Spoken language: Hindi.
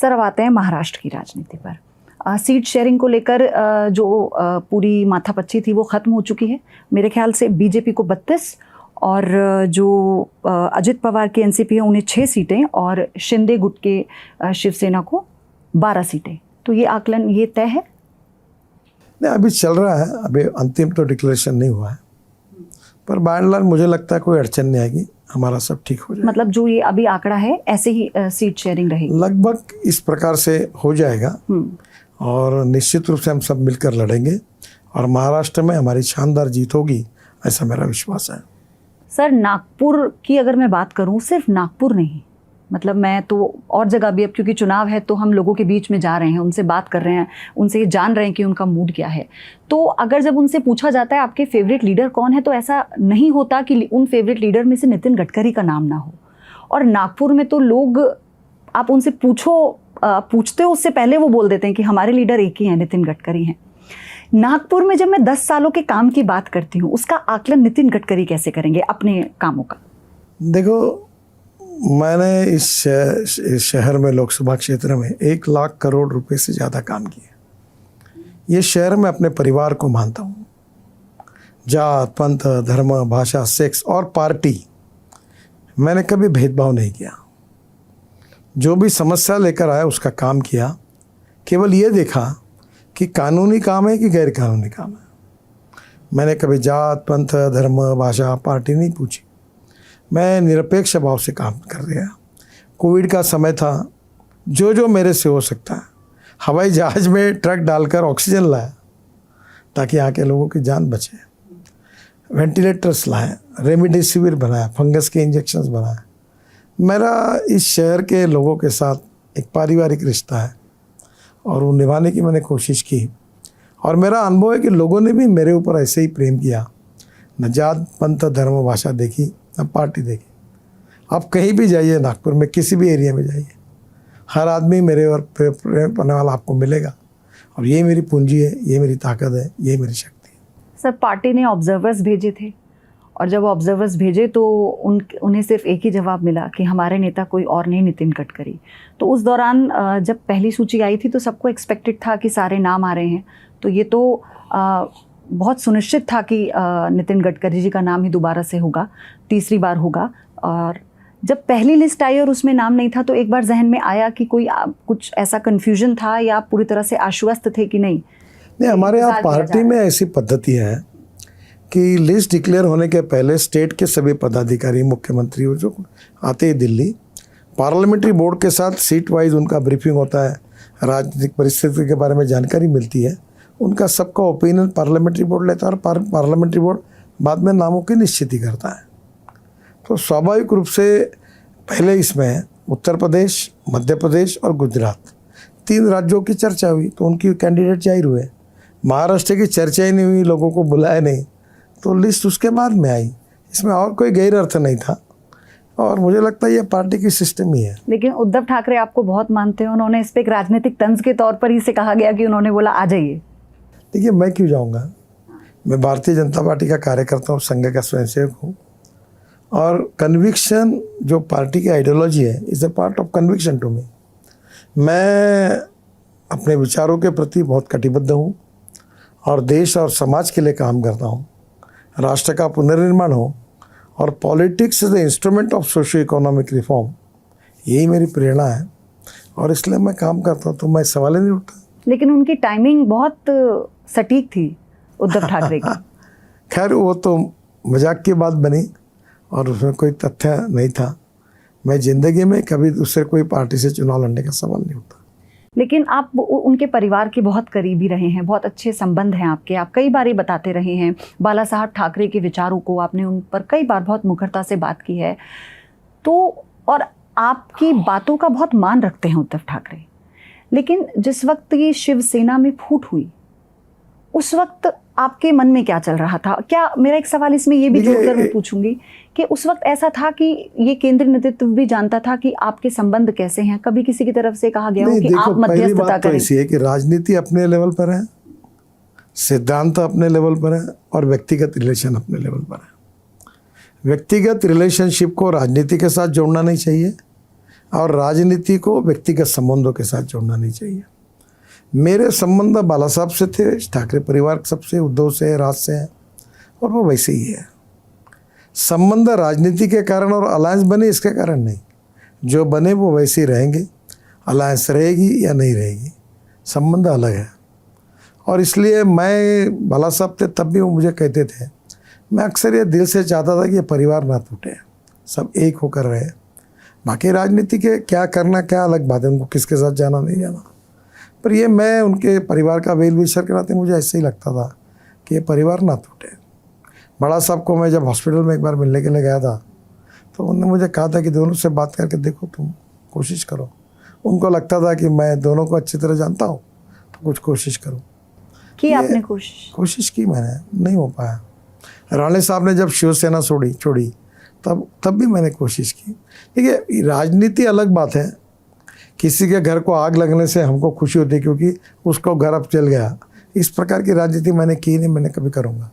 सर अब आते हैं महाराष्ट्र की राजनीति पर। सीट शेयरिंग को लेकर जो पूरी माथापच्ची थी वो ख़त्म हो चुकी है। मेरे ख्याल से बीजेपी को 32 और जो अजित पवार की एनसीपी है उन्हें 6 सीटें और शिंदे गुट के शिवसेना को 12 सीटें। तो ये आकलन ये तय है? नहीं, अभी चल रहा है, अभी अंतिम तो डिक्लेरेशन नहीं हुआ है, पर बाय एंड लार्ज मुझे लगता है कोई अड़चन नहीं आएगी, हमारा सब ठीक हो जाएगा। मतलब जो ये अभी आंकड़ा है ऐसे ही सीट शेयरिंग रहेगी? लगभग इस प्रकार से हो जाएगा और निश्चित रूप से हम सब मिलकर लड़ेंगे और महाराष्ट्र में हमारी शानदार जीत होगी, ऐसा मेरा विश्वास है। सर नागपुर की अगर मैं बात करूं, सिर्फ नागपुर नहीं, मतलब मैं तो और जगह भी, अब क्योंकि चुनाव है तो हम लोगों के बीच में जा रहे हैं, उनसे बात कर रहे हैं, उनसे ये जान रहे हैं कि उनका मूड क्या है। तो अगर जब उनसे पूछा जाता है आपके फेवरेट लीडर कौन है, तो ऐसा नहीं होता कि उन फेवरेट लीडर में से नितिन गडकरी का नाम ना हो। और नागपुर में तो लोग, आप उनसे पूछते हो उससे पहले वो बोल देते हैं कि हमारे लीडर एक ही हैं, नितिन गडकरी हैं। नागपुर में जब मैं 10 सालों के काम की बात करती हूँ, उसका आकलन नितिन गडकरी कैसे करेंगे अपने कामों का? देखो, मैंने इस शहर में, लोकसभा क्षेत्र में 1 लाख करोड़ रुपए से ज़्यादा काम किए। ये शहर में अपने परिवार को मानता हूँ। जात, पंथ, धर्म, भाषा, सेक्स और पार्टी, मैंने कभी भेदभाव नहीं किया। जो भी समस्या लेकर आया उसका काम किया। केवल ये देखा कि कानूनी काम है कि गैर कानूनी काम है। मैंने कभी जात, पंथ, धर्म, भाषा, पार्टी नहीं पूछी। मैं निरपेक्ष भाव से काम कर रहा। कोविड का समय था, जो मेरे से हो सकता है, हवाई जहाज़ में ट्रक डालकर ऑक्सीजन लाया ताकि यहाँ के लोगों की जान बचे, वेंटिलेटर्स लाए, रेमडेसिविर बनाया, फंगस के इंजेक्शंस बनाए। मेरा इस शहर के लोगों के साथ एक पारिवारिक रिश्ता है और वो निभाने की मैंने कोशिश की। और मेरा अनुभव है कि लोगों ने भी मेरे ऊपर ऐसे ही प्रेम किया। न जात, पंथ, धर्म, भाषा देखी, न पार्टी देखी। आप कहीं भी जाइए, नागपुर में किसी भी एरिया में जाइए, हर आदमी मेरे और प्रेम करने वाला आपको मिलेगा। और ये मेरी पूंजी है, ये मेरी ताकत है, ये मेरी शक्ति है। सर पार्टी ने ऑब्जर्वर्स भेजे थे और जब ऑब्जर्वर्स भेजे तो उन्हें सिर्फ एक ही जवाब मिला कि हमारे नेता कोई और नहीं, नितिन गडकरी। तो उस दौरान जब पहली सूची आई थी तो सबको एक्सपेक्टेड था कि सारे नाम आ रहे हैं, तो ये तो बहुत सुनिश्चित था कि नितिन गडकरी जी का नाम ही दोबारा से होगा, तीसरी बार होगा। और जब पहली लिस्ट आई और उसमें नाम नहीं था तो एक बार जहन में आया कि कोई कुछ ऐसा कन्फ्यूजन था या आप पूरी तरह से आश्वस्त थे कि नहीं? हमारे यहाँ पार्टी में ऐसी पद्धति है कि लिस्ट डिक्लेयर होने के पहले स्टेट के सभी पदाधिकारी, मुख्यमंत्री और जो आते हैं दिल्ली, पार्लियामेंट्री बोर्ड के साथ सीट वाइज उनका ब्रीफिंग होता है, राजनीतिक परिस्थिति के बारे में जानकारी मिलती है, उनका सबका ओपिनियन पार्लियामेंट्री बोर्ड लेता है और पार्लियामेंट्री बोर्ड बाद में नामों की निश्चिति करता है। तो स्वाभाविक रूप से पहले इसमें उत्तर प्रदेश, मध्य प्रदेश और गुजरात 3 राज्यों की चर्चा हुई तो उनकी कैंडिडेट जाहिर हुए। महाराष्ट्र की चर्चा ही नहीं हुई, लोगों को बुलाया नहीं, तो लिस्ट उसके बाद में आई। इसमें और कोई गैर अर्थ नहीं था और मुझे लगता है ये पार्टी की सिस्टम ही है। लेकिन उद्धव ठाकरे आपको बहुत मानते हैं, उन्होंने इस पर एक राजनीतिक तंज के तौर पर ही से कहा गया कि उन्होंने बोला आ जाइए। देखिए, मैं क्यों जाऊंगा? मैं भारतीय जनता पार्टी का कार्यकर्ता हूँ, संघ का स्वयंसेवक हूँ और कन्विक्शन जो पार्टी की आइडियोलॉजी है is a part of conviction to me. मैं अपने विचारों के प्रति बहुत कटिबद्ध हूँ और देश और समाज के लिए काम करता हूँ। राष्ट्र का पुनर्निर्माण हो और politics is the instrument of socio economic reform, यही मेरी प्रेरणा है और इसलिए मैं काम करता हूँ। तो मैं सवाल ही नहीं उठता। लेकिन उनकी टाइमिंग बहुत सटीक थी उद्धव ठाकरे की। खैर, वो तो मजाक की बात बनी और उसमें कोई तथ्य नहीं था। मैं ज़िंदगी में कभी दूसरे कोई पार्टी से चुनाव लड़ने का सवाल नहीं उठता। लेकिन आप उनके परिवार के बहुत करीबी रहे हैं, बहुत अच्छे संबंध हैं आपके, आप कई बार ये बताते रहे हैं। बाला साहब ठाकरे के विचारों को आपने उन पर कई बार बहुत मुखरता से बात की है, तो और आपकी बातों का बहुत मान रखते हैं उद्धव ठाकरे। लेकिन जिस वक्त ये शिवसेना में फूट हुई, उस वक्त आपके मन में क्या चल रहा था? क्या, मेरा एक सवाल इसमें ये भी जोड़कर मैं पूछूंगी कि उस वक्त ऐसा था कि ये केंद्रीय नेतृत्व भी जानता था कि आपके संबंध कैसे हैं? कभी किसी की तरफ से कहा गया हो कि आप मध्यस्थता करें? ऐसी है कि राजनीति अपने लेवल पर है, सिद्धांत अपने लेवल पर है और व्यक्तिगत रिलेशन अपने लेवल पर है। व्यक्तिगत रिलेशनशिप को राजनीति के साथ जोड़ना नहीं चाहिए, और राजनीति को व्यक्तिगत संबंधों के साथ जोड़ना नहीं चाहिए। मेरे संबंध बाला साहब से थे, ठाकरे परिवार सबसे, उद्धव से, राज से हैं, और वो वैसे ही है। संबंध राजनीति के कारण और अलायंस बने इसके कारण नहीं, जो बने वो वैसे ही रहेंगे। अलायंस रहेगी या नहीं रहेगी, संबंध अलग है। और इसलिए मैं, बाला साहब थे तब भी वो मुझे कहते थे, मैं अक्सर ये दिल से चाहता था कि ये परिवार ना टूटे, सब एक होकर रहे। बाकी राजनीति के क्या करना क्या अलग बात है, उनको किसके साथ जाना नहीं जाना, पर ये मैं उनके परिवार का वेल विशर के नाते मुझे ऐसे ही लगता था कि ये परिवार ना टूटे। बड़ा साहब को मैं जब हॉस्पिटल में एक बार मिलने के लिए गया था तो उन्होंने मुझे कहा था कि दोनों से बात करके देखो, तुम कोशिश करो। उनको लगता था कि मैं दोनों को अच्छी तरह जानता हूँ तो कुछ कोशिश करूँ। की आपने कोशिश की मैंने, नहीं हो पाया। राणे साहब ने जब शिवसेना छोड़ी तब भी मैंने कोशिश की। देखिए, राजनीति अलग बात है, किसी के घर को आग लगने से हमको खुशी होती है क्योंकि उसको घर अब जल गया। इस प्रकार की राजनीति मैंने की नहीं, मैंने कभी करूँगा।